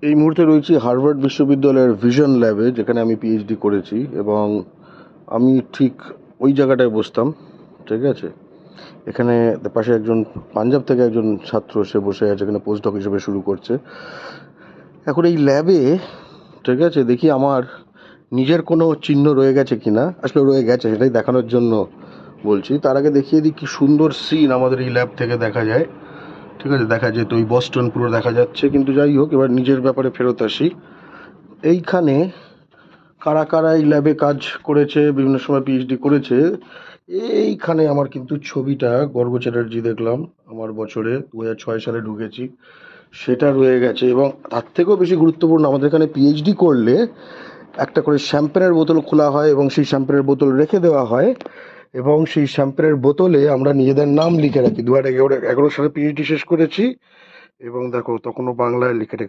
এই মুহূর্তে রয়েছি হার্ভার্ড বিশ্ববিদ্যালয়ের ভিশন ল্যাবে, যেখানে আমি পিএইচডি করেছি, এবং আমি ঠিক ওই জায়গাটায় বসতাম। ঠিক আছে, এখানে পাশে একজন পাঞ্জাব থেকে একজন ছাত্র সে বসে আছে, এখানে পোস্ট ডক হিসেবে শুরু করছে। এখন এই ল্যাবে, ঠিক আছে, দেখি আমার নিজের কোনো চিহ্ন রয়ে গেছে কিনা। আসলে রয়ে গেছে, সেটাই দেখানোর জন্য বলছি। তার আগে দেখিয়ে দিই কি সুন্দর সিন আমাদের এই ল্যাব থেকে দেখা যায়। ঠিক আছে, দেখা যেত ওই বস্টন পুরো দেখা যাচ্ছে, কিন্তু যাই হোক, এবার নিজের ব্যাপারে ফেরত আসি। এইখানে কারা কারা এই ল্যাবে কাজ করেছে, বিভিন্ন সময় পিএইচডি করেছে, এইখানে আমার কিন্তু ছবিটা গর্গ চ্যাটার্জি দেখলাম। আমার বছরে 2006 সালে ঢুকেছি, সেটা রয়ে গেছে। এবং তার থেকেও বেশি গুরুত্বপূর্ণ, আমাদের এখানে পিএইচডি করলে একটা করে শ্যাম্পেনের বোতল খোলা হয় এবং সেই শ্যাম্পেনের বোতল রেখে দেওয়া হয়, এবং সেই শ্যাম্পেনের বোতলে আমরা নিজেদের নাম লিখে রাখি। 2011 সালে পিএইচডি শেষ করেছি, এবং দেখো তখনও বাংলায় লিখে রেখেছি।